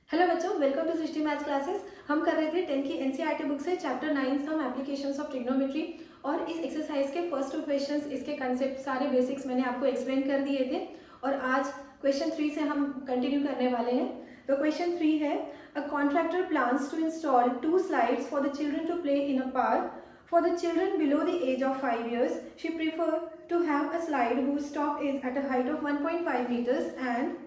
Hello बच्चों, welcome to Srishti maths classes. हम कर रहे थे 10th की एनसीईआरटी बुक से chapter 9 some applications of trigonometry और इस एक्सरसाइज के फर्स्ट 2 क्वेश्चंस, इसके कंसेप्ट सारे बेसिक्स मैंने आपको एक्सप्लेन कर दिए थे और आज क्वेश्चन 3 से हम कंटिन्यू करने वाले हैं। तो क्वेश्चन 3 है, a contractor plans to install 2 slides for the children to play in a park. For the children below the age of 5 years, she preferred to have a slide whose top is at a height of 1.5 meters and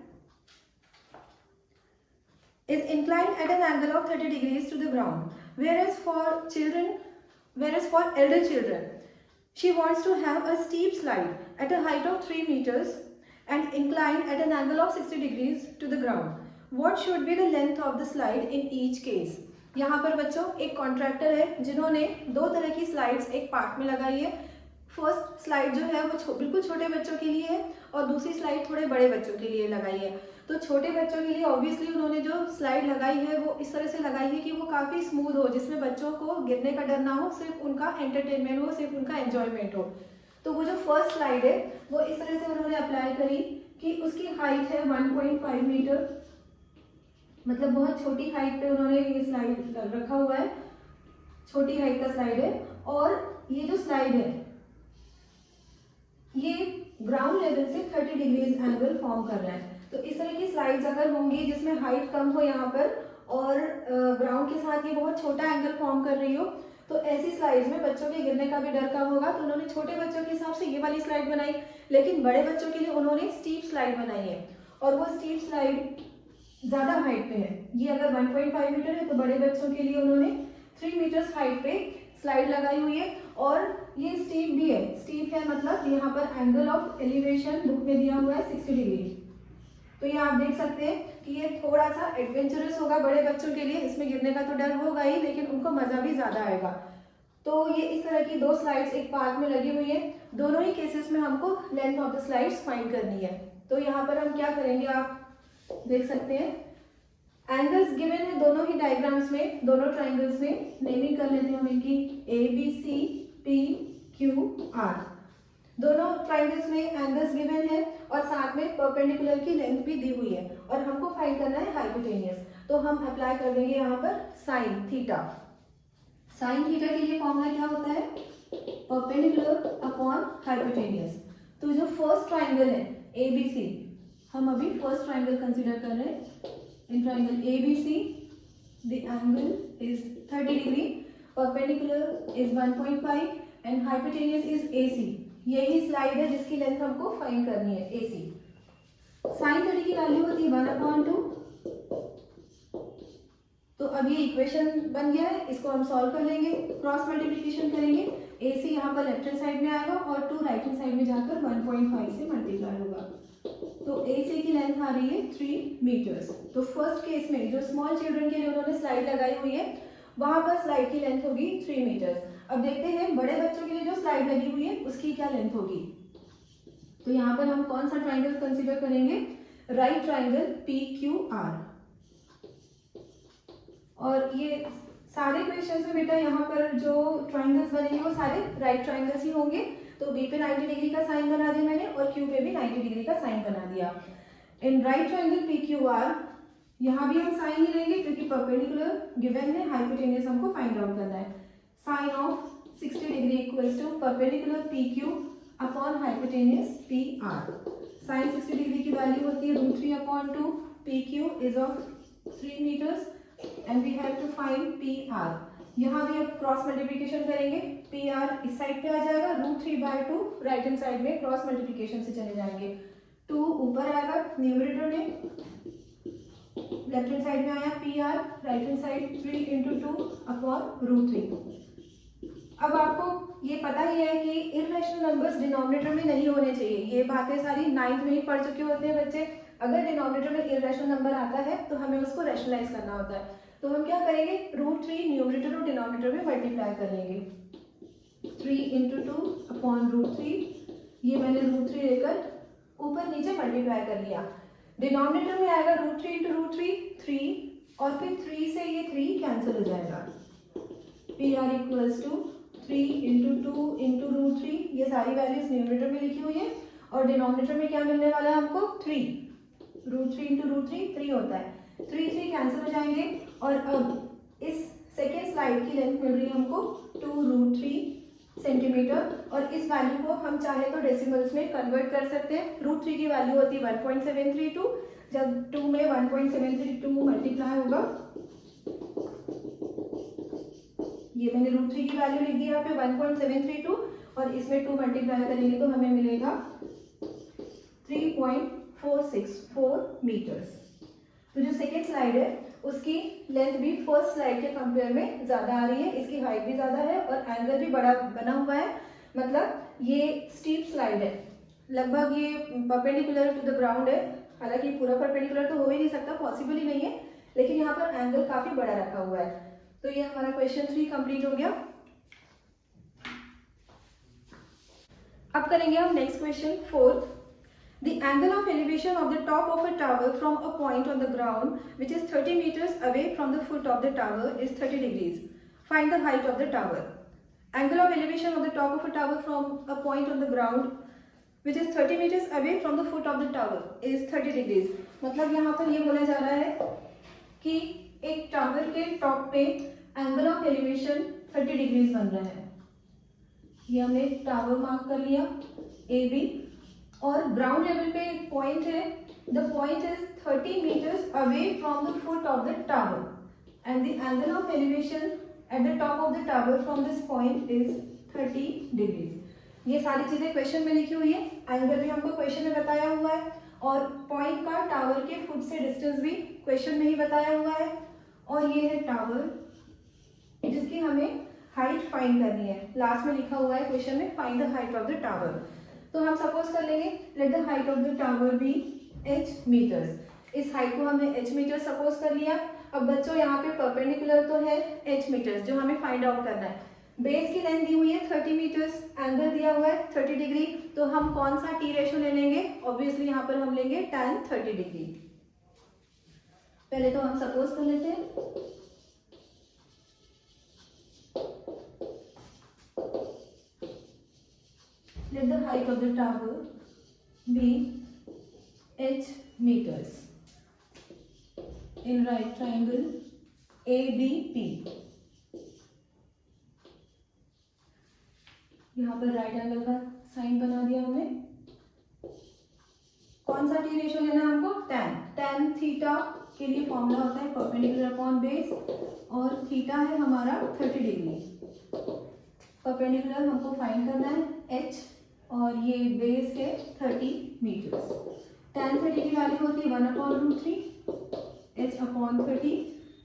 is inclined at an angle of 30 degrees to the ground. Whereas for elder children, she wants to have a steep slide at a height of 3 meters and inclined at an angle of 60 degrees to the ground. What should be the length of the slide in each case? यहाँ पर बच्चों एक contractor है जिन्होंने 2 तरह की slides एक park में लगाई है। फर्स्ट स्लाइड जो है वो बिल्कुल छोटे बच्चों के लिए है और दूसरी स्लाइड थोड़े बड़े बच्चों के लिए लगाई है। तो छोटे बच्चों के लिए ऑब्वियसली उन्होंने जो स्लाइड लगाई है वो इस तरह से लगाई है कि वो काफ़ी स्मूथ हो, जिसमें बच्चों को गिरने का डर ना हो, सिर्फ उनका एंटरटेनमेंट हो, सिर्फ उनका एंजॉयमेंट हो। तो वो जो फर्स्ट स्लाइड है वो इस तरह से उन्होंने अप्लाई करी कि उसकी हाइट है 1.5 मीटर, मतलब बहुत छोटी हाइट पे उन्होंने ये स्लाइड रखा हुआ है, छोटी हाइट का स्लाइड है। और ये जो स्लाइड है ये ग्राउंड लेवल से 30 डिग्रीज एंगल फॉर्म कर रहा है। तो इस तरह की स्लाइड्स अगर होंगी जिसमें हाइट कम हो यहाँ पर और ग्राउंड के साथ ये बहुत छोटा एंगल फॉर्म कर रही हो, तो ऐसी स्लाइड्स में बच्चों के गिरने का भी डर कम होगा। तो उन्होंने छोटे बच्चों के हिसाब से ये वाली स्लाइड बनाई, लेकिन बड़े बच्चों के लिए उन्होंने स्टीप स्लाइड बनाई है और वो स्टीप स्लाइड ज़्यादा हाइट पे है। ये अगर 1.5 मीटर है तो बड़े बच्चों के लिए उन्होंने 3 मीटर्स हाइट पे स्लाइड लगाई हुई है और ये स्टीप भी है। स्टीप है मतलब यहाँ पर एंगल ऑफ एलिवेशन बुक में दिया हुआ है 60 डिग्री। तो ये आप देख सकते हैं कि ये थोड़ा सा एडवेंचरस होगा बड़े बच्चों के लिए, इसमें गिरने का तो डर होगा ही लेकिन उनको मज़ा भी ज़्यादा आएगा। तो ये इस तरह की 2 स्लाइड्स एक पार्क में लगी हुई है। दोनों ही केसेस में हमको length of the slides find करनी है। तो यहाँ पर हम क्या करेंगे, आप देख सकते हैं एंगल्स गिवन है दोनों ही डायग्राम्स में, दोनों ट्राइंगल्स में। नेमिंग कर लेते हैं हम इनकी ABC PQR। दोनों ट्राइंगल्स में एंगल्स गिवन है और साथ में परपेंडिकुलर की लेंथ भी दी हुई है और हमको फाइंड करना है हाइपोटेनियस। तो हम अप्लाई कर देंगे यहाँ पर साइन थीटा। साइन थीटा के लिए फॉर्मूला क्या होता है, परपेंडिकुलर अपॉन हाइपोटेनियस। तो जो फर्स्ट ट्राइंगल है ABC, हम अभी फर्स्ट ट्राइंगल कंसीडर कर रहे हैं। In triangle ABC the angle is 30 degree, perpendicular is 1.5 and hypotenuse is AC। यही स्लाइड है जिसकी लेंथ हमको फाइंड करनी है AC। साइन 30 की वैल्यू होती है 1/2। तो अब ये इक्वेशन बन गया है, इसको हम सॉल्व कर लेंगे, क्रॉस मल्टीप्लिकेशन करेंगे। AC यहाँ पर लेफ्ट हैंड साइड में आएगा और 2 राइट हैंड साइड में जाकर 1.5 से मल्टीप्लाई होगा। तो AC की लेंथ आ रही है 3 मीटर्स। तो फर्स्ट केस में जो स्मॉल चिल्ड्रन के लिए उन्होंने स्लाइड लगाई हुई है वहां पर स्लाइड की लेंथ होगी 3 मीटर्स। अब देखते हैं बड़े बच्चों के लिए जो स्लाइड लगी हुई है उसकी क्या लेंथ होगी। तो यहाँ पर हम कौन सा ट्राइंगल कंसीडर करेंगे, राइट ट्राइंगल PQR। और ये सारे क्वेश्चंस में बेटा यहाँ पर जो ट्राइंगल्स बनेंगे वो सारे राइट ट्राइंगल्स ही होंगे। तो B पे 90 डिग्री का साइन बना दिया मैंने और Q पे भी 90 डिग्री का साइन बना दिया। इन राइट ट्राइंगल PQR यहाँ भी हम साइन ही लेंगे क्योंकि परपेंडिकुलर गिवन है, हाइपोटेनियस हमको फाइंड आउट करना है। Sine of 60 degree equals to perpendicular PQ upon hypotenuse PR। Sine 60 degree की वैल्यू होती है √3/2, PQ is of 3 metres and we have to find PR। यहाँ भी अब क्रॉस मल्टीप्लिकेशन करेंगे, PR इस साइड पे आ जाएगा, √3/2 राइट हैंड साइड में क्रॉस मल्टीप्लिकेशन से चले जाएंगे। 2 ऊपर आएगा न्यूमरेटर में, लेफ्ट हैंड साइड में आया PR, right hand side 3 × 2 upon √3। अब आपको ये पता ही है कि इर्रेशनल नंबर्स डिनोमिनेटर में नहीं होने चाहिए। ये बातें सारी 9th में ही पढ़ चुके होते हैं बच्चे। अगर डिनोमिनेटर में इर्रेशनल नंबर आता है तो हमें उसको रैशनलाइज करना होता है। तो हम क्या करेंगे, √3 न्यूमरेटर और डिनोमिनेटर में मल्टीप्लाई कर लेंगे। 3 × 2 अपॉन √3। ये मैंने √3 लेकर ऊपर नीचे मल्टीप्लाई कर लिया। डिनोमिनेटर में आएगा √3 × √3 3 और फिर 3 से ये 3 कैंसिल हो जाएगा। PR equals to 3 × 2 × √3। ये सारी वैल्यूज न्यूमरेटर में लिखी हुई है और डिनोमिनेटर में क्या मिलने वाला है हमको 3। √3 × √3 3 होता है। 3 3 कैंसिल हो जाएंगे और अब इस सेकेंड स्लाइड की लेंथ मिल रही है हमको 2√3 सेंटीमीटर और इस वैल्यू को हम चाहे तो डेसिमल्स में कन्वर्ट कर सकते हैं। √3 की वैल्यू होती है 1.732, जब 2 में 1.732 मल्टीप्लाई होगा, ये मैंने √3 की वैल्यू लिख दी यहाँ पे 1.732 और इसमें 2 मल्टीप्लाई करेंगे तो हमें मिलेगा 3.464 मीटर्स। तो जो सेकेंड स्लाइड है उसकी लेंथ भी फर्स्ट स्लाइड के कंपेयर में ज़्यादा आ रही है, इसकी हाइट भी ज़्यादा है और एंगल भी बड़ा बना हुआ है, मतलब ये स्टीप स्लाइड है, लगभग ये परपेंडिकुलर टू द ग्राउंड है। हालांकि पूरा परपेंडिकुलर तो हो ही नहीं सकता, पॉसिबल ही नहीं है, लेकिन यहाँ पर एंगल काफ़ी बड़ा रखा हुआ है। तो ये हमारा क्वेश्चन 3 कंप्लीट हो गया। अब करेंगे हम next question 4th। The angle of elevation of the top of a tower from a point on the ground which is 30 meters away from the foot of the tower is 30 degrees. Find the height of the tower. Angle of elevation of the top of a tower from a point on the ground which is 30 meters away from the foot of the tower is 30 degrees. मतलब यहाँ पर ये बोला जा रहा है कि एक टावर के टॉप पे एंगल ऑफ एलिवेशन 30 डिग्रीज बन रहा है। ये हमने टावर मार्क कर लिया ए बी और ग्राउंड लेवल पे एक पॉइंट है, the point is 30 metres away from the foot of the tower and the angle of elevation at the top of the tower from this point is 30 degrees. ये सारी चीजें question में लिखी हुई है, एंगल भी हमको क्वेश्चन में बताया हुआ है और पॉइंट का टावर के फुट से डिस्टेंस भी क्वेश्चन में ही बताया हुआ है और ये है टावर जिसकी हमें हाइट फाइंड करनी है। लास्ट में लिखा हुआ है क्वेश्चन में find the height of the tower. तो हम सपोज कर लेंगे let the height of the tower be h metres. इस हाइट को हमने h मीटर सपोज कर लिया। अब बच्चों यहाँ पे परपेंडिकुलर तो है h मीटर्स जो हमें फाइंड आउट करना है। बेस की लेंथ दी हुई है 30 मीटर्स, एंगल दिया हुआ है 30 डिग्री, तो हम कौन सा टी रेशो ले लेंगे? ऑब्वियसली यहाँ पर हम लेंगे tan 30 डिग्री। पहले तो हम सपोज कर लेते हैं let the height of the tower be h meters in right triangle ABP। यहाँ पर राइट एंगल का साइन बना दिया हमने। कौन सा टी रेशो लेना है हमको? tan थीटा के लिए फॉर्मूला होता है परपेंडिकुलर अपॉन बेस और थीटा है हमारा 30 डिग्री। परपेंडिकुलर हमको फाइंड करना है h और ये बेस है 30 मीटर्स। tan 30 की वैल्यू होती है 1/√3 h upon 30।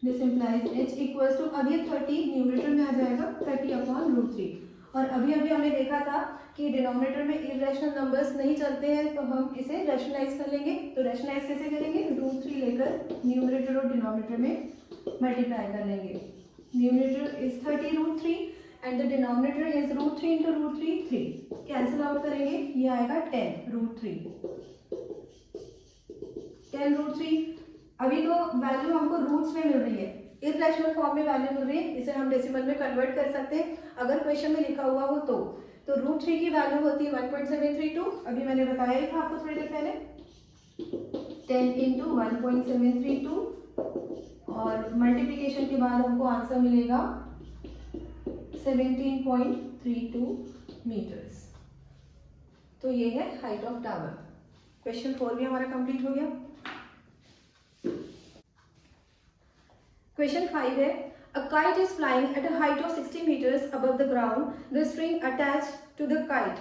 This implies h equals to, अब ये 30 न्यूमरेटर में आ जाएगा 30/√3 और अभी हमने देखा था कि डिनोमिनेटर में इरेशनल नंबर्स नहीं चलते हैं तो हम इसे रैशनलाइज कर लेंगे। तो रैशनलाइज कैसे करेंगे? √3 लेकर न्यूमरेटर और डिनोमिनेटर में मल्टीप्लाई कर लेंगे। Numerator is 30√3 and the denominator is √3 into √3 3। Cancel out करेंगे, ये आएगा 10√3। 10√3। अभी तो वैल्यू हमको रूट्स में मिल रही है, इरेशनल फॉर्म में वैल्यू मिल रही है, इसे हम डेसिमल में कन्वर्ट कर सकते हैं अगर क्वेश्चन में लिखा हुआ हो तो। √3 की वैल्यू होती है 1.732, अभी मैंने बताया ही था आपको थोड़ी देर पहले। 10 into 1.732 और मल्टीप्लिकेशन के बाद हमको आंसर मिलेगा 17.32 मीटर्स। तो ये है हाइट ऑफ टावर। क्वेश्चन 4 भी हमारा कंप्लीट हो गया। क्वेश्चन 5 है A kite is flying at a height of 60 meters above the ground. The string attached to the kite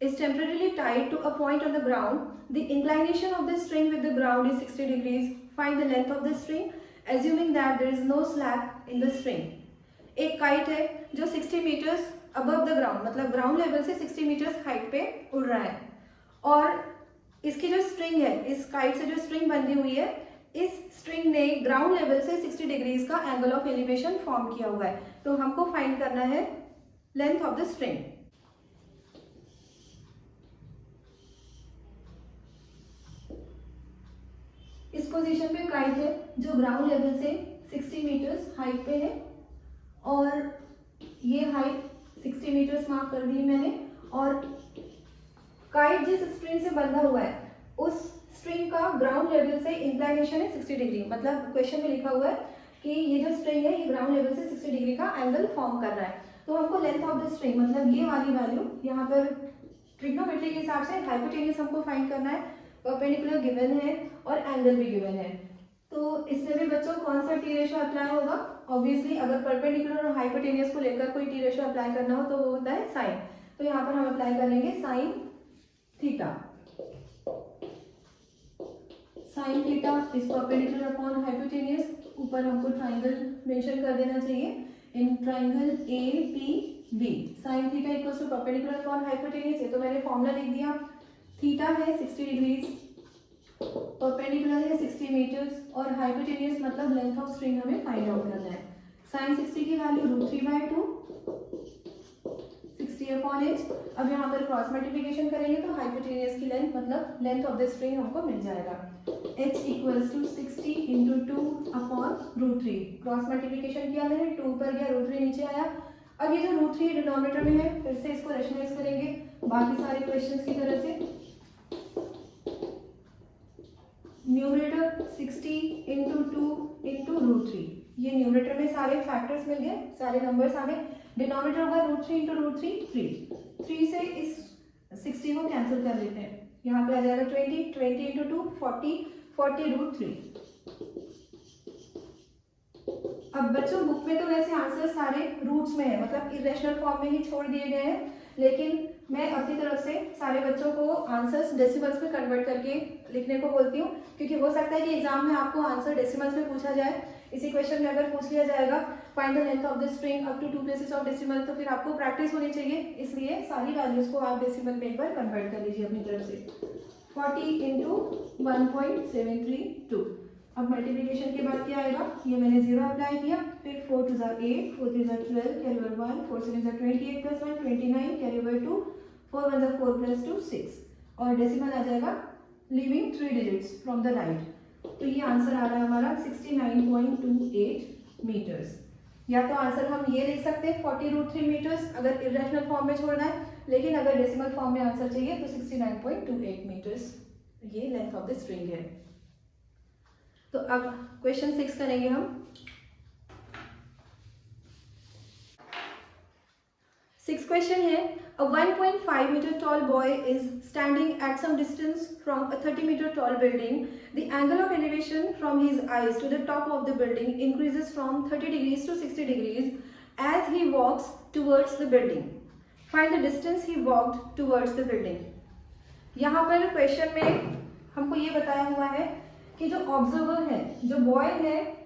is temporarily tied to a point on the ground. The inclination of the string with the ground is 60 degrees. Find the length of the string, assuming that there is no slack in the string. एक kite है जो 60 metres above the ground, मतलब ground level से 60 metres height पे उड़ रहा है और इसकी जो स्ट्रिंग है, इस काइट से जो स्ट्रिंग बंधी हुई है, इस स्ट्रिंग ने ग्राउंड लेवल से 60 डिग्रीज का एंगल ऑफ एलिवेशन फॉर्म किया हुआ है। तो हमको फाइंड करना है लेंथ ऑफ द स्ट्रिंग। इस पोजीशन पे काइट है जो ग्राउंड लेवल से 60 मीटर्स हाइट पे है और ये हाइट 60 मीटर्स मार्क कर दी मैंने और काइट जिस स्ट्रिंग से बंधा हुआ है उस स्ट्रिंग का ग्राउंड लेवल से इंक्लाइनेशन है 60 डिग्री, मतलब क्वेश्चन में लिखा हुआ है कि ये जो स्ट्रिंग है ये ग्राउंड लेवल से 60 डिग्री का एंगल फॉर्म कर रहा है। तो हमको लेंथ ऑफ द स्ट्रिंग मतलब ये वाली वैल्यू यहाँ पर ट्रिग्नोमेट्री के हिसाब से हाइपोटेन्यूज हमको फाइंड करना है, परपेंडिकुलर गिवन है और एंगल भी गिवन है। तो इसमें भी बच्चों कौन सा टी रेशो अप्लाई होगा? ऑब्वियसली अगर परपेंडिकुलर और हाइपोटेन्यूज को लेकर कोई टी रेशो अप्लाई करना हो तो वो होता है साइन। तो यहाँ पर हम अप्लाई कर लेंगे sine theta. Sine theta is perpendicular upon hypotenuse. ऊपर हमको ट्राइंगल मेंशन कर देना चाहिए, in triangle A P B sine theta equals to perpendicular upon hypotenuse. ये तो मैंने फॉर्मूला लिख दिया। थीटा है 60 डिग्रीज, परपेंडिकुलर है 60 मीटर्स और हाइपोटेन्यूज मतलब लेंथ ऑफ स्ट्रिंग हमें फाइंड आउट करना है। साइन 60 की वैल्यू √3/2 60/8। अब यहाँ पर क्रॉस मल्टीप्लिकेशन करेंगे तो हाइपोटेन्यूज की लेंथ मतलब लेंथ ऑफ द स्ट्रिंग हमको मिल जाएगा। h equals to 60 into 2/√3। Cross multiplication किया मैंने, 2 ऊपर गया, √3 नीचे आया। अब ये जो √3 डिनोमिनेटर में है फिर से इसको रेशनलाइज करेंगे बाकी सारे क्वेश्चंस की तरह से। न्यूमरेटर 60 इंटू 2 इंटू √3, ये न्यूमरेटर में सारे फैक्टर्स मिल गए, सारे नंबर्स आ गए। डिनोमिनेटर होगा √3 इंटू √3 3 से इस 60 को कैंसिल कर लेते हैं, यहाँ पे आ जाएगा 20 इंटू 2 40 √3। अब बच्चों बुक में तो वैसे आंसर सारे रूट्स में है, मतलब इरेशनल फॉर्म में ही छोड़ दिए गए हैं, लेकिन मैं अपनी तरफ से सारे बच्चों को आंसर्स डेसिमल्स में कन्वर्ट करके लिखने को बोलती हूँ, क्योंकि हो सकता है कि एग्जाम में आपको आंसर डेसिमल्स में पूछा जाए। इसी क्वेश्चन में अगर पूछ लिया जाएगा find the length of the string up to 2 places of decimal, तो फिर आपको प्रैक्टिस होनी चाहिए, इसलिए सारी वैल्यूज को आप डेसिमल में एक बार कन्वर्ट कर लीजिए अपनी तरफ से। 40 इंटू 1.732। अब मल्टीप्लिकेशन के बाद क्या आएगा, ये मैंने 0 अप्लाई किया, फिर 4 2 8 4 3 12 carry over 1 4 7 28 plus 1 29 carry over 2 4 1 4 plus 2 6 और डेसिमल आ जाएगा leaving 3 digits from the right. तो ये आंसर आ रहा है हमारा 69.28 मीटर्स। या तो आंसर हम ये लिख सकते हैं 40√3 मीटर्स अगर इरेशनल फॉर्म में छोड़ना है, लेकिन अगर डेसिमल फॉर्म में आंसर चाहिए तो 69.28 मीटर्स ये लेंथ ऑफ द स्ट्रिंग है। तो अब क्वेश्चन 6 करेंगे हम। 6 क्वेश्चन है, a 1.5 meter tall boy is standing at some distance from a 30 meter tall building. The angle of elevation from his eyes to the top of the building increases from 30 degrees to 60 degrees as he walks towards the building. Find the distance he walked towards the building. यहाँ पर question में हमको ये बताया हुआ है कि जो ऑब्जर्वर है, जो बॉय है,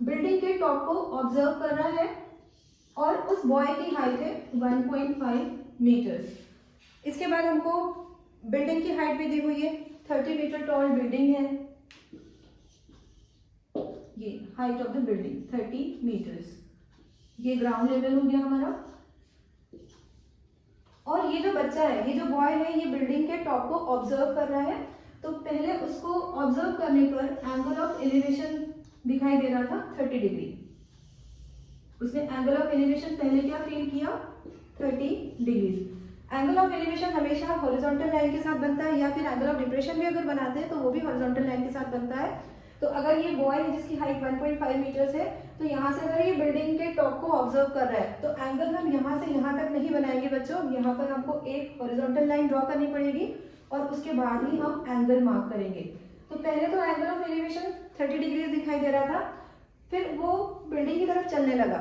बिल्डिंग के टॉप को ऑब्जर्व कर रहा है और उस बॉय की हाइट है 1.5 मीटर्स। इसके बाद हमको बिल्डिंग की हाइट भी दी हुई है, 30 मीटर टॉल बिल्डिंग है, ये height of the building 30 metres, ये ग्राउंड लेवल हो गया हमारा। और ये जो बच्चा है, ये जो बॉय है, ये बिल्डिंग के टॉप को ऑब्जर्व कर रहा है। तो पहले उसको ऑब्जर्व करने पर एंगल ऑफ एलिवेशन दिखाई दे रहा था 30 डिग्री। उसने एंगल ऑफ एलिवेशन पहले क्या फील किया, 30 डिग्री। एंगल ऑफ एलिवेशन हमेशा हॉरिजॉन्टल लाइन के साथ बनता है, या फिर एंगल ऑफ डिप्रेशन भी अगर बनाते हैं तो वो भी हॉरिजॉन्टल लाइन के साथ बनता है। तो अगर ये बॉय है जिसकी हाइट 1.5 मीटर्स है, तो यहाँ से अगर ये बिल्डिंग के टॉप को ऑब्जर्व कर रहा है तो एंगल हम यहाँ से यहाँ तक नहीं बनाएंगे बच्चों, यहाँ पर हमको एक हॉरिजॉन्टल लाइन ड्रॉ करनी पड़ेगी और उसके बाद ही हम एंगल मार्क करेंगे। तो पहले तो एंगल ऑफ एलिवेशन 30 डिग्री दिखाई दे रहा था, फिर वो बिल्डिंग की तरफ चलने लगा।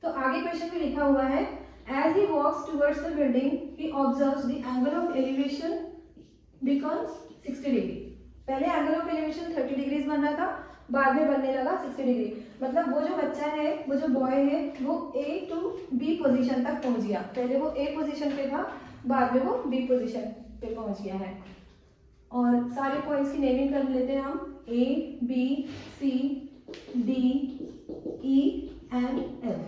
तो आगे क्वेश्चन में लिखा हुआ है, as he walks towards the building he observes the angle of elevation becomes 60 degree। पहले एंगल ऑफ एलिवेशन 30 डिग्रीज बन रहा था, बाद में बनने लगा 60 डिग्री। मतलब वो जो बच्चा है, वो जो बॉय है, वो A to B पोजीशन तक पहुंच गया। पहले वो A पोजीशन पे था, बाद में वो B पोजीशन पे पहुंच गया है। और सारे पॉइंट्स की नेमिंग कर लेते हैं हम, A, B, C, D, E and F।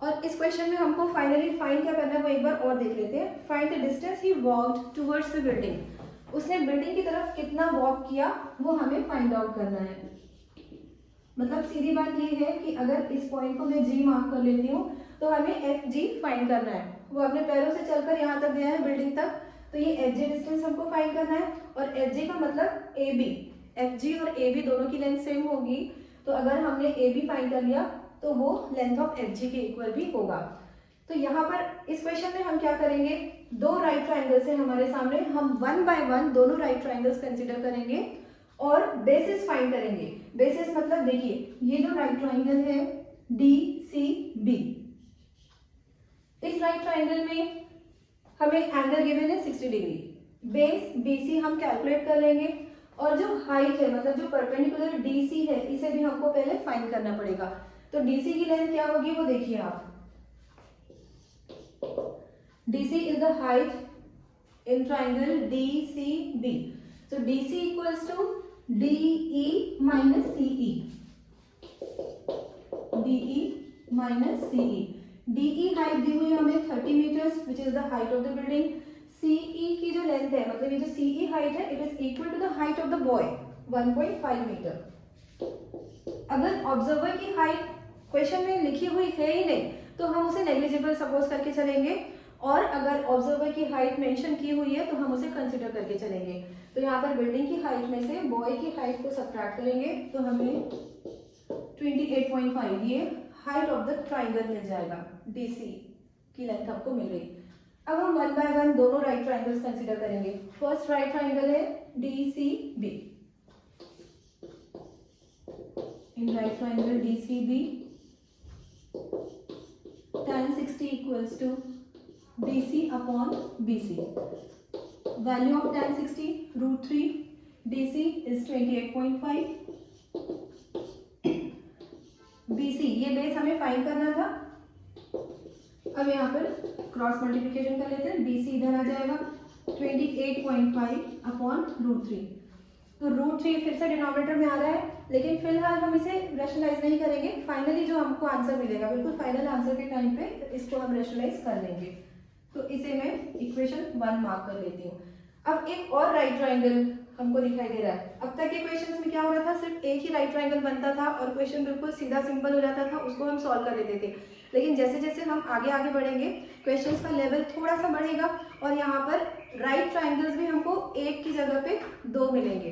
और इस क्वेश्चन में हमको फाइनली फाइंड क्या करना है वो एक बार और देख लेते हैं। Find the distance he walked towards the building. उसने बिल्डिंग की तरफ कितना वॉक किया वो हमें फाइंड आउट करना है। मतलब सीधी बात ये है कि अगर इस पॉइंट को मैं G मार्क कर लेती हूँ तो हमें FG फाइंड करना है। वो अपने पैरों से चलकर यहाँ तक गया है बिल्डिंग तक, तो ये एफ जी डिस्टेंस हमको फाइंड करना है, और एफ जी का मतलब ए बी, एफ जी और ए बी दोनों की लेंथ सेम होगी, तो अगर हमने ए बी फाइंड कर लिया तो वो लेंथ ऑफ एफ जी के इक्वल भी होगा। तो यहाँ पर इस क्वेश्चन में हम क्या करेंगे, दो राइट ट्राइंगल्स है हमारे सामने, हम वन बाय वन दोनों राइट ट्राइंगल्स कंसिडर करेंगे और बेसिस फाइंड करेंगे। बेसिस मतलब देखिए ये जो राइट ट्राइंगल है डी सी बी, इस राइट ट्राइंगल में हमें एंगल गिवन है 60 डिग्री, बेस BC हम कैलकुलेट कर लेंगे, और जो हाइट है मतलब जो परपेंडिकुलर DC है इसे भी हमको पहले फाइंड करना पड़ेगा। तो DC की लेंथ क्या होगी वो देखिए आप, DC is the height in triangle DCB, so DC equals to DE minus CE, DE minus CE। DE height दी हुई है हमें 30 metres which is the height of the building. CE की जो लेंथ है मतलब ये जो CE हाइट है it is equal to the height of the boy 1.5 metre. अगर ऑब्जर्वर की हाइट क्वेश्चन में लिखी हुई है ही नहीं तो हम उसे नेग्लिजिबल सपोज करके चलेंगे, और अगर ऑब्जर्वर की हाइट मेंशन की हुई है तो हम उसे कंसिडर करके चलेंगे। तो यहाँ पर बिल्डिंग की हाइट में से बॉय की हाइट को सब्ट्रैक्ट करेंगे तो हमें 28.5 ये हाइट ऑफ द ट्राइंगल मिल जाएगा, DC की लेंथ आपको मिल गई। अब हम वन बाय वन दोनों राइट ट्राइंगल्स कंसीडर करेंगे। फर्स्ट राइट ट्राइंगल है DCB, in right triangle DCB tan 60 equals to DC upon BC। Value of tan 60 √3, DC is 28.5, BC ये बेस हमें फाइंड करना था। अब यहाँ पर क्रॉस मल्टीप्लिकेशन कर लेते हैं, BC इधर आ जाएगा 28.5 अपॉन √3, तो √3 फिर से डिनोमिनेटर में आ रहा है, लेकिन फिलहाल हम इसे रैशनलाइज नहीं करेंगे। फाइनली जो हमको आंसर मिलेगा बिल्कुल फाइनल आंसर के टाइम पे इसको हम रैशनलाइज कर लेंगे। तो इसे मैं इक्वेशन 1 मार्क कर लेती हूँ। अब एक और राइट ट्राइंगल हमको दिखाई दे रहा है। अब तक के क्वेश्चंस में क्या हो रहा था, सिर्फ एक ही राइट ट्राइंगल बनता था और क्वेश्चन बिल्कुल सीधा सिंपल हो जाता था, उसको हम सॉल्व कर लेते थे। लेकिन जैसे जैसे हम आगे आगे बढ़ेंगे क्वेश्चंस का लेवल थोड़ा सा बढ़ेगा, और यहाँ पर राइट ट्राइंगल्स भी हमको एक की जगह पे दो मिलेंगे,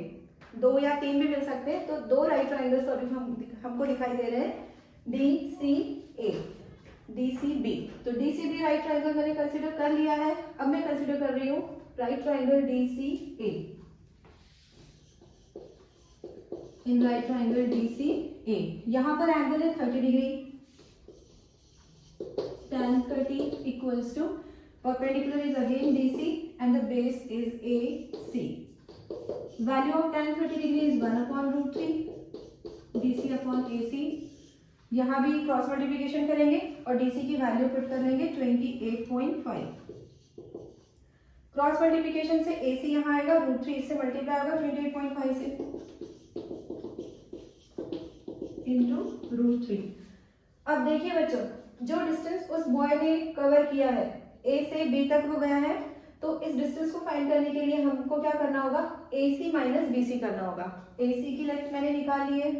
2 या 3 भी मिल सकते हैं। तो दो राइट ट्राइंगल्स हमको दिखाई दे रहे हैं DCA, DCB। तो DCB राइट ट्राइंगल मैंने कंसिडर कर लिया है। अब मैं कंसिडर कर रही हूँ right triangle DCA, in right triangle DCA यहाँ पर एंगल है 30 degree, tan 30 equals to perpendicular is again DC and the base is AC। Value of tan 30 degree is 1 upon √3, DC upon AC। यहाँ भी cross multiplication करेंगे और DC की value put कर लेंगे 28.5। क्रॉस मल्टीप्लिकेशन से AC यहाँ आएगा, √3 इससे मल्टीप्लाई होगा 28.5 से इंटू √3। अब देखिए बच्चों, जो डिस्टेंस उस बॉय ने कवर किया है A से B तक हो गया है, तो इस डिस्टेंस को फाइंड करने के लिए हमको क्या करना होगा, AC माइनस BC करना होगा। AC की लेंथ मैंने निकाल ली है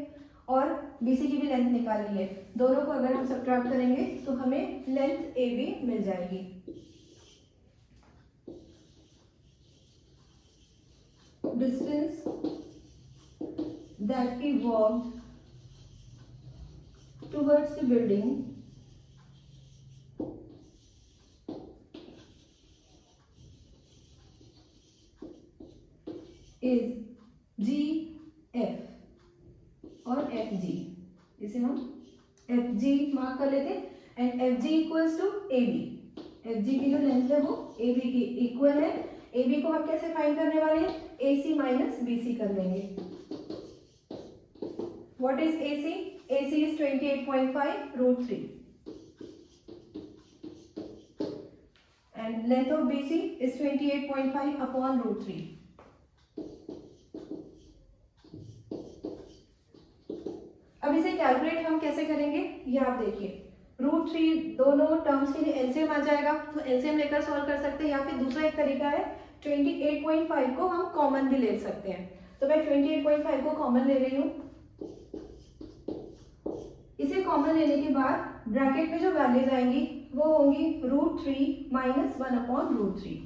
और BC की भी लेंथ निकाल ली है, दोनों को अगर हम सब्ट्रैक्ट करेंगे तो हमें लेंथ AB मिल जाएगी। Distance that we walked towards the building is GF और FG। इसे हम FG मार्क कर लेते हैं, and FG equals to AB। FG की जो लेंथ है वो AB की इक्वल है। AB को हम कैसे फाइंड करने वाले हैं, AC माइनस BC कर लेंगे। What is AC? AC is 28.5 √3 and length of BC is 28.5 upon √3। अब इसे कैलकुलेट हम कैसे करेंगे, ये आप देखिए, √3 दोनों टर्म्स के लिए एलसीएम आ जाएगा, तो एलसीएम लेकर सॉल्व कर सकते हैं, या फिर दूसरा एक तरीका है 28.5 को हम कॉमन भी ले सकते हैं। तो मैं 28.5 को कॉमन ले रही हूँ। इसे कॉमन लेने के बाद ब्रैकेट में जो वैल्यूज आएंगी वो होंगी √3 माइनस 1 अपॉन √3।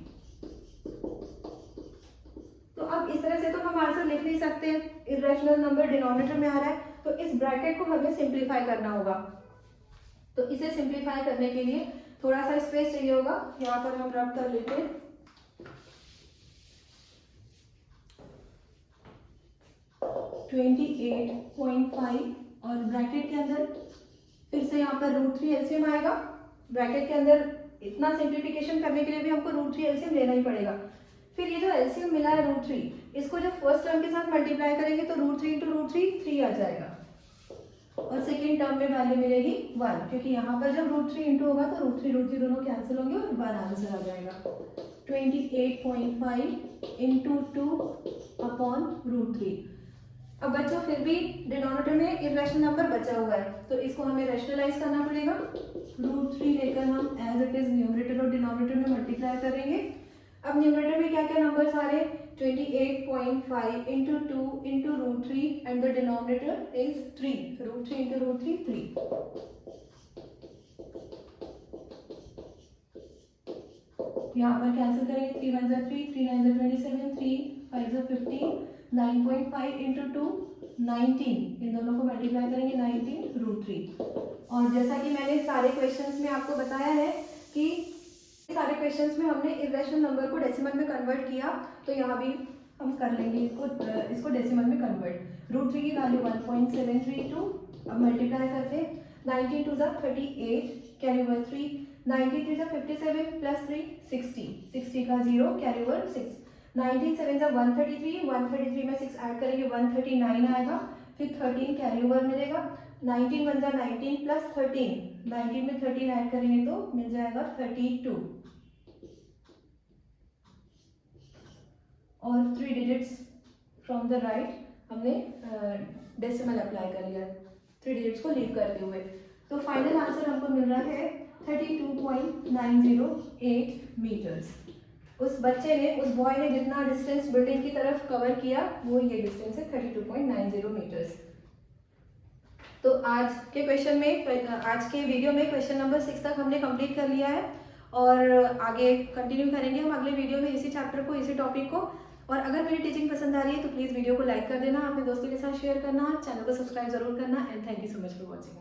अब इस तरह से तो हम आंसर लिख नहीं सकते, इरेशनल नंबर डिनोमिनेटर में आ रहा है, तो इस ब्रैकेट को हमें सिंप्लीफाई करना होगा। तो इसे सिंप्लीफाई करने के लिए थोड़ा सा स्पेस चाहिए होगा, यहाँ पर हम रब कर लेते हैं। (28.5) और ब्रैकेट के अंदर फिर से यहाँ पर √3 एलसीएम आएगा। ब्रैकेट के अंदर इतना सिंप्लीफिकेशन करने के लिए भी हमको √3 एलसीएम लेना ही पड़ेगा। फिर ये जो एलसीएम मिला है √3, इसको जब फर्स्ट टर्म के साथ मल्टीप्लाई करेंगे तो √3 × √3 3 आ जाएगा, और सेकेंड टर्म में वैल्यू मिलेगी 1, क्योंकि यहाँ पर जब √3 इंटू होगा तो √3 दोनों कैंसिल होंगे और 1 आंसर आ जाएगा। 28.5 × 2/√3। अब बच्चों फिर भी डिनोमिनेटर में इरेशनल नंबर बचा हुआ है, तो इसको हमें रैशनलाइज करना पड़ेगा। √3 लेकर हम एज इट इज न्यूमरेटर और डिनोमिनेटर में मल्टीप्लाई करेंगे। अब न्यूमरेटर में क्या क्या नंबर्स आ रहे हैं? 28.5 × 2 × √3 एंड द डिनोमिनेटर इज 3। √3 × √3 3। यहाँ पर कैंसिल करेंगे, 3 1 3, 3 9 27, 3 5 15, 9.5 × 2 19, इन दोनों को मल्टीप्लाई करेंगे 19 √3। और जैसा कि मैंने सारे क्वेश्चंस में आपको बताया है कि सारे क्वेश्चंस में हमने इरेशनल नंबर को डेसिमल में कन्वर्ट किया, तो यहाँ भी हम कर लेंगे इसको डेसिमल में कन्वर्ट। √3 की वैल्यू 1.732। अब मल्टीप्लाई करते हैं, 19 2 38, कैरी ओवर 3, 90 3 57 प्लस 3 60, 60 का 0, कैरी ओवर 6, 19 7 133, 133 में 6 ऐड करेंगे 139 आएगा, फिर 13 कैरी ओवर मिलेगा, 19 1 19 प्लस 13, 19 में 13 ऐड करेंगे तो मिल जाएगा 32, और 3 डिजिट्स फ्रॉम द राइट हमने डेसिमल अप्लाई कर लिया 3 डिजिट्स को लीव करते हुए। तो फाइनल आंसर हमको मिल रहा है 32.908 मीटर्स। उस बच्चे ने, उस बॉय ने जितना डिस्टेंस बिल्डिंग की तरफ कवर किया वो ये डिस्टेंस है 32.90 मीटर्स। तो आज के वीडियो में क्वेश्चन नंबर 6 तक हमने कंप्लीट कर लिया है, और आगे कंटिन्यू करेंगे हम अगले वीडियो में इसी चैप्टर को, इसी टॉपिक को। और अगर मेरी टीचिंग पसंद आ रही है तो प्लीज़ वीडियो को लाइक कर देना, अपने दोस्तों के साथ शेयर करना, चैनल को सब्सक्राइब जरूर करना, and thank you so much for watching.